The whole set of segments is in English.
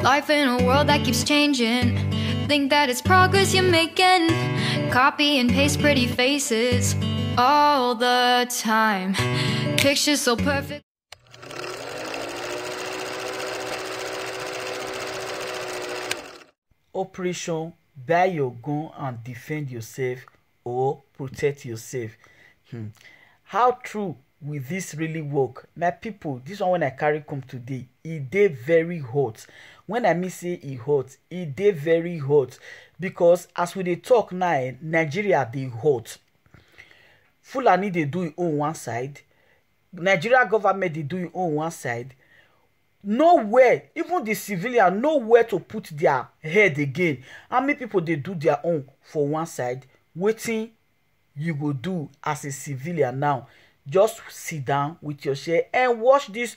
Life in a world that keeps changing. Think that it's progress you're making. Copy and paste pretty faces all the time. Pictures so perfect. Operation buy your gun and defend yourself or protect yourself. How true will this really work? My people, this one when I carry come today, it dey very hot. When I mean say it hot, it dey very hot, because as we dey talk now, Nigeria dey hot. Fulani dey do it on one side, Nigeria government dey do it on one side. Nowhere, even the civilian, nowhere to put their head again. How many people they do their own for one side? Waiting you go do as a civilian now. Just sit down with your chair and watch this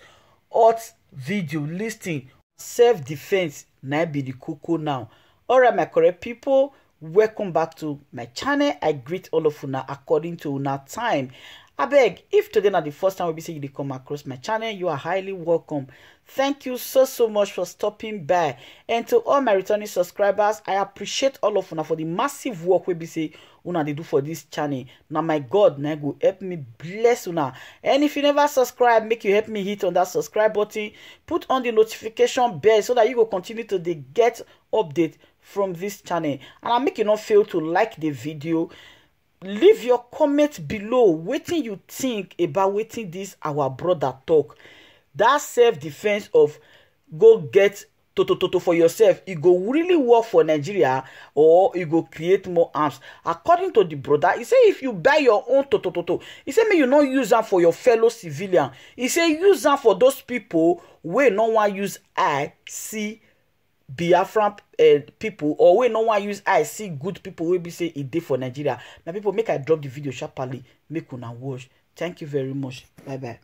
hot video listing. Self-defense na be the cocoa now. Alright, my correct people, welcome back to my channel. I greet all of you now according to una time. I beg, if today not the first time we say you come across my channel, you are highly welcome. Thank you so much for stopping by. And to all my returning subscribers, I appreciate all of you for the massive work we say una they do for this channel. Now my God, now go help me bless una. And if you never subscribe, make you help me hit on that subscribe button, put on the notification bell so that you will continue to get update from this channel. And I make you not fail to like the video. Leave your comment below wetin you think about wetin this our brother talk. That self-defense of go get toto for yourself, it go really work for Nigeria or it go create more arms. According to the brother, he say if you buy your own toto, he say may you not use them for your fellow civilian. He say use them for those people where no one use eye see Biafran people, or when no one use I see good people will be say it day for Nigeria. Now people, make I drop the video sharply, make una watch. Thank you very much. Bye bye.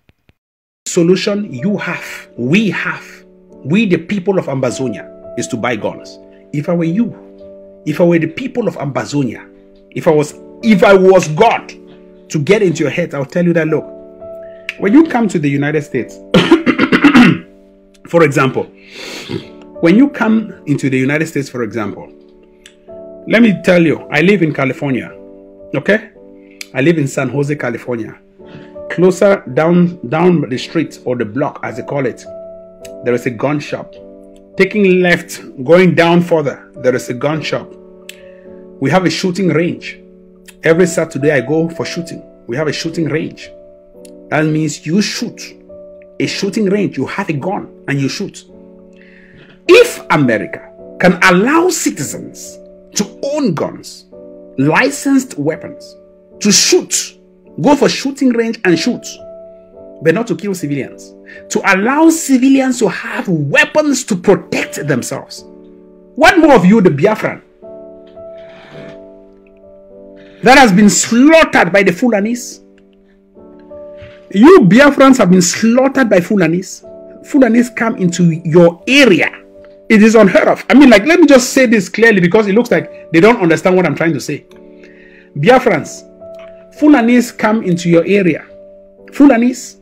Solution you have, we the people of Amazonia, is to buy guns. If I were you, if I were the people of Amazonia, if I was God to get into your head, I'll tell you that look, when you come to the United States, for example. When you come into the United States, for example, let me tell you, I live in California, okay? I live in San Jose, California. Closer down the street, or the block, as they call it, there is a gun shop. Taking left, going down further, there is a gun shop. We have a shooting range. Every Saturday I go for shooting. We have a shooting range. That means you shoot. A shooting range, you have a gun and you shoot. If America can allow citizens to own guns, licensed weapons, to shoot, go for shooting range and shoot, but not to kill civilians, to allow civilians to have weapons to protect themselves, what more of you, the Biafran, that has been slaughtered by the Fulanis? You Biafrans have been slaughtered by Fulanis. Fulanis come into your area. It is unheard of. I mean, like, let me just say this clearly because it looks like they don't understand what I'm trying to say. Biafrans, Fulanis come into your area. Fulanis,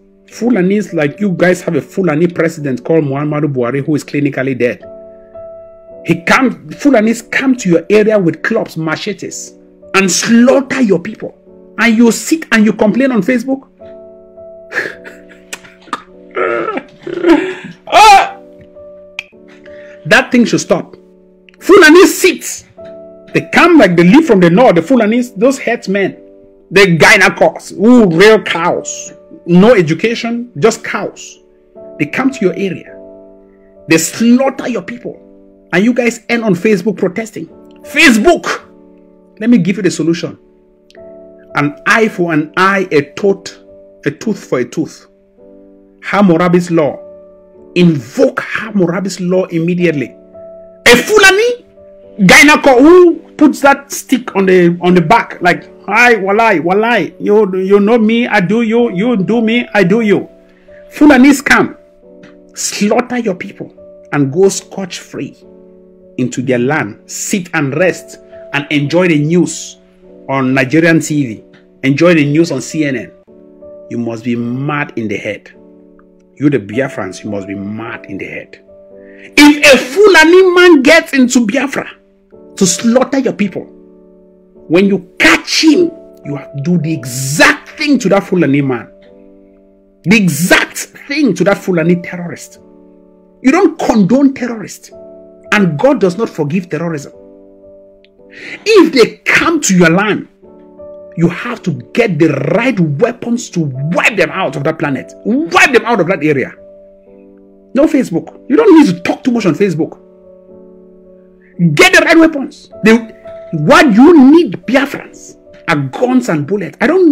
like you guys have a Fulani president called Muhammadu Buhari who is clinically dead. Fulanis come to your area with clubs, machetes, and slaughter your people. And you sit and you complain on Facebook? That thing should stop. Fulani sit. They come like they live from the north. The Fulanis, those headsmen, the gynecologists, who real cows, no education, just cows. They come to your area. They slaughter your people. And you guys end on Facebook protesting. Facebook! Let me give you the solution. An eye for an eye, a tooth for a tooth. Hammurabi's law. Invoke Hammurabi's law immediately. A Fulani gyneco who puts that stick on the back like, hi, walai, you know me, I do you, you do me, I do you. Fulanis come, slaughter your people, and go scotch-free into their land, sit and rest, and enjoy the news on Nigerian TV, enjoy the news on CNN. You must be mad in the head. You the Biafrans, you must be mad in the head. If a Fulani man gets into Biafra to slaughter your people, when you catch him, you have to do the exact thing to that Fulani man. The exact thing to that Fulani terrorist. You don't condone terrorists. And God does not forgive terrorism. If they come to your land, you have to get the right weapons to wipe them out of that planet. Wipe them out of that area. No Facebook. You don't need to talk too much on Facebook. Get the right weapons. What you need, Biafrans, are guns and bullets. I don't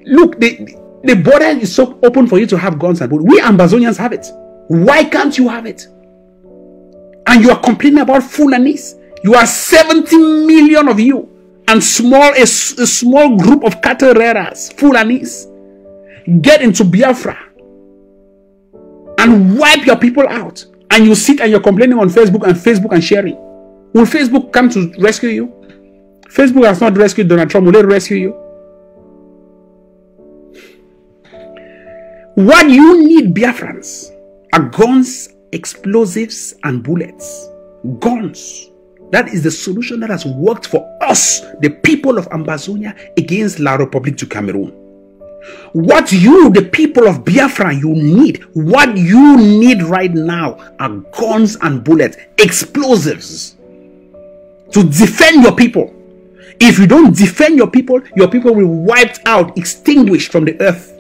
look. The border is so open for you to have guns and bullets. We Ambazonians have it. Why can't you have it? And you are complaining about Fulanis. You are 70 million of you, and a small group of cattle rearers, Fulanis, get into Biafra and wipe your people out. And you sit and you're complaining on Facebook and sharing. Will Facebook come to rescue you? Facebook has not rescued Donald Trump. Will it rescue you? What you need, Biafrans, are guns, explosives, and bullets. Guns. That is the solution that has worked for us, the people of Ambazonia, against La République du Cameroon. What you, the people of Biafra, what you need right now are guns and bullets, explosives, to defend your people. If you don't defend your people will be wiped out, extinguished from the earth.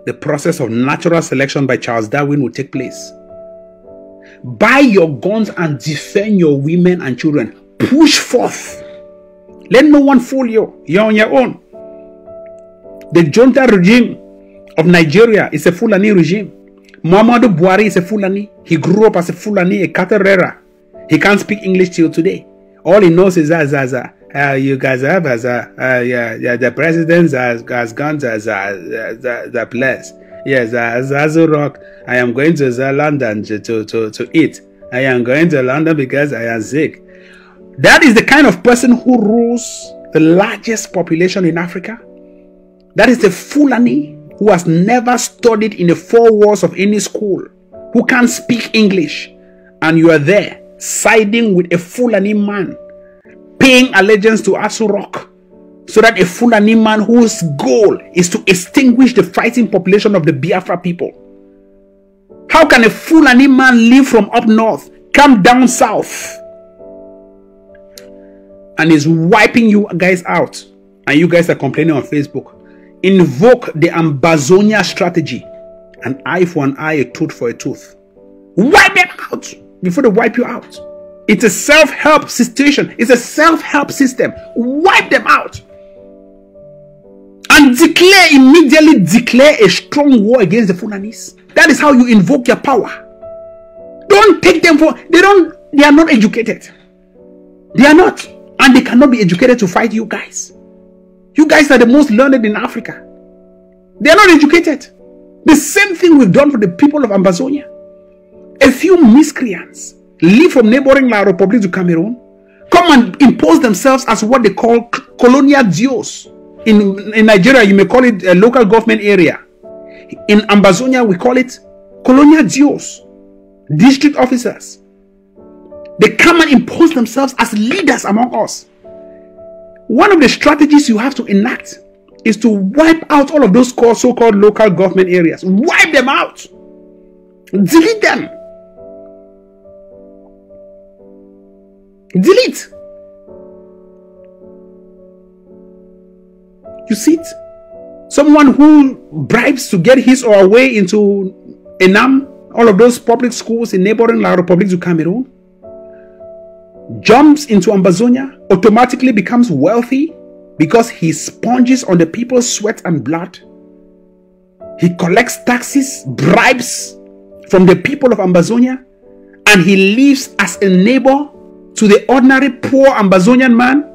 The process of natural selection by Charles Darwin will take place. Buy your guns and defend your women and children. Push forth. Let no one fool you. You're on your own. The junta regime of Nigeria is a Fulani regime. Muhammadu Buhari is a Fulani. He grew up as a Fulani, a cattle rearer. He can't speak English till today. All he knows is you guys have the president has gone to the place. Yes, Rock. I am going to London to eat. I am going to London because I am sick. That is the kind of person who rules the largest population in Africa. That is the Fulani who has never studied in the four walls of any school, who can't speak English, and you are there siding with a Fulani man, paying allegiance to Rock, so that a Fulani man whose goal is to extinguish the fighting population of the Biafra people. How can a Fulani man live from up north, come down south, and is wiping you guys out, and you guys are complaining on Facebook? Invoke the Ambazonia strategy. An eye for an eye, a tooth for a tooth. Wipe them out before they wipe you out. It's a self-help situation. It's a self-help system. Wipe them out. And immediately declare a strong war against the Fulanis. That is how you invoke your power. Don't take them for, they are not educated. They are not. And they cannot be educated to fight you guys. You guys are the most learned in Africa. They are not educated. The same thing we've done for the people of Ambazonia. A few miscreants live from neighboring La République du Cameroon, come and impose themselves as what they call colonial duos. In Nigeria, you may call it a local government area. In Ambazonia, we call it colonial duos, district officers. They come and impose themselves as leaders among us. One of the strategies you have to enact is to wipe out all of those so-called local government areas. Wipe them out. Delete them. Delete. You see it? Someone who bribes to get his or her way into Nnamdi, all of those public schools in neighboring La République du Cameroon, jumps into Ambazonia, automatically becomes wealthy because he sponges on the people's sweat and blood. He collects taxes, bribes from the people of Ambazonia, and he lives as a neighbor to the ordinary poor Ambazonian man.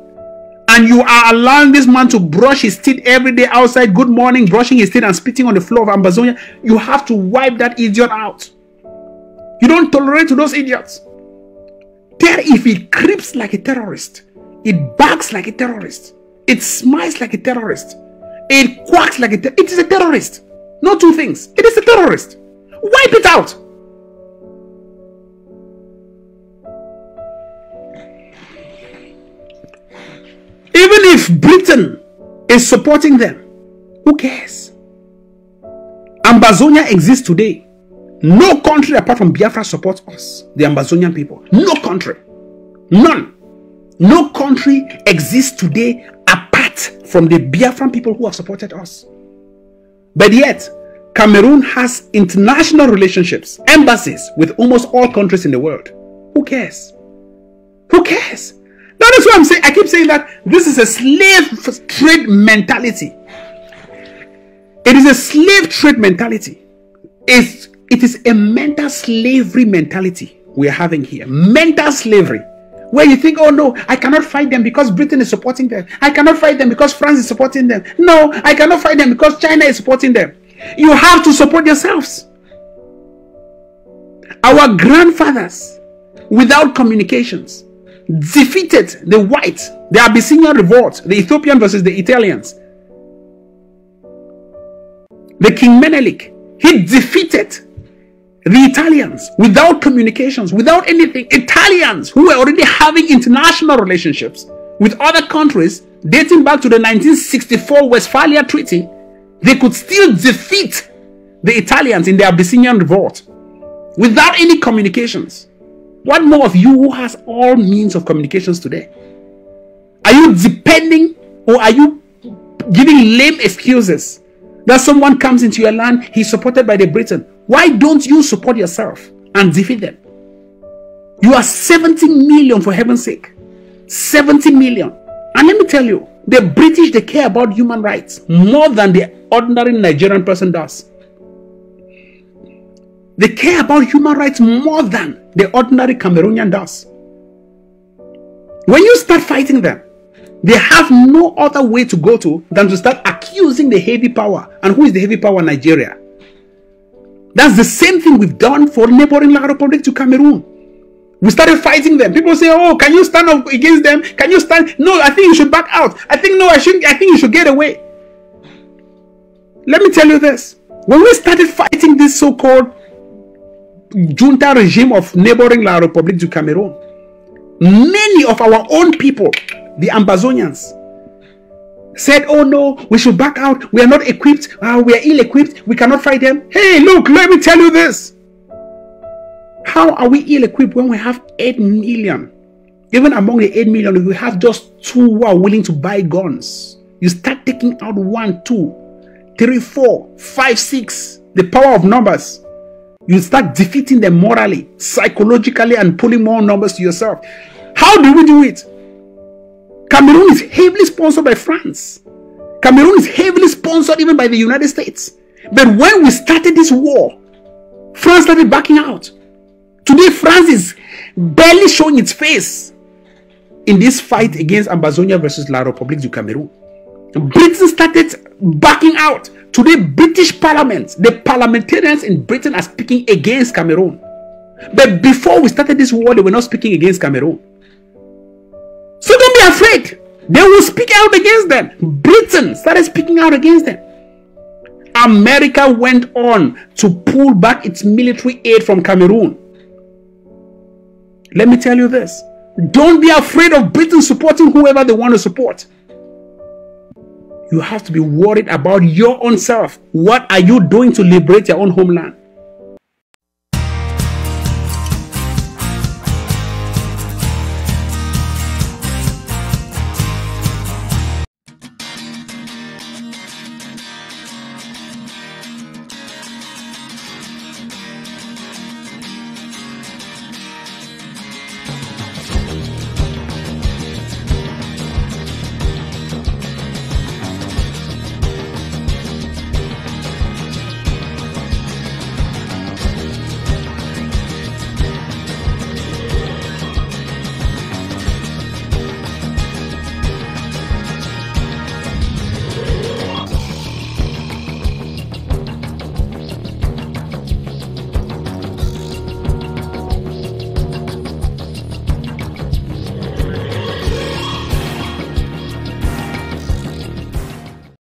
And you are allowing this man to brush his teeth every day outside, good morning, brushing his teeth and spitting on the floor of Ambazonia. You have to wipe that idiot out. You don't tolerate to those idiots. If it creeps like a terrorist, it barks like a terrorist, it smiles like a terrorist, it quacks like a terrorist, it is a terrorist. No two things. It is a terrorist. Wipe it out. Even if Britain is supporting them, who cares? Ambazonia exists today. No country apart from Biafra supports us, the Ambazonian people. No country. None. No country exists today apart from the Biafran people who have supported us. But yet, Cameroon has international relationships, embassies with almost all countries in the world. Who cares? Who cares? That is what I'm saying. I keep saying that this is a slave trade mentality. It is a slave trade mentality. It is a mental slavery mentality we are having here. Mental slavery. Where you think, oh no, I cannot fight them because Britain is supporting them. I cannot fight them because France is supporting them. No, I cannot fight them because China is supporting them. You have to support yourselves. Our grandfathers, without communications, defeated the whites, the Abyssinian revolt, the Ethiopian versus the Italians. The King Menelik, he defeated the Italians without communications, without anything. Italians who were already having international relationships with other countries dating back to the 1964 Westphalia Treaty, they could still defeat the Italians in the Abyssinian revolt without any communications. What more of you who has all means of communications today? Are you depending, or are you giving lame excuses that someone comes into your land, he's supported by the Britain? Why don't you support yourself and defeat them? You are 70 million, for heaven's sake. 70 million. And let me tell you, the British, they care about human rights more than the ordinary Nigerian person does. They care about human rights more than the ordinary Cameroonian does. When you start fighting them, they have no other way to go to than to start accusing the heavy power. And who is the heavy power? Nigeria. That's the same thing we've done for neighboring La Republic to Cameroon. We started fighting them. People say, oh, can you stand up against them? Can you stand? No, I think you should back out. I think, no, I shouldn't. I think you should get away. Let me tell you this. When we started fighting this so-called junta regime of neighboring La Republic to Cameroon, many of our own people, the Ambazonians, said, oh no, we should back out. We are not equipped. We are ill-equipped. We cannot fight them. Hey, look, let me tell you this. How are we ill-equipped when we have 8 million? Even among the 8 million, if we have just 2 who are willing to buy guns, you start taking out 1, 2, 3, 4, 5, 6, the power of numbers. You start defeating them morally, psychologically, and pulling more numbers to yourself. How do we do it? Cameroon is heavily sponsored by France. Cameroon is heavily sponsored even by the United States. But when we started this war, France started backing out. Today, France is barely showing its face in this fight against Ambazonia versus La République du Cameroun. Britain started backing out. Today, British Parliament, the parliamentarians in Britain are speaking against Cameroon. But before we started this war, they were not speaking against Cameroon. So don't be afraid. They will speak out against them. Britain started speaking out against them. America went on to pull back its military aid from Cameroon. Let me tell you this. Don't be afraid of Britain supporting whoever they want to support. You have to be worried about your own self. What are you doing to liberate your own homeland?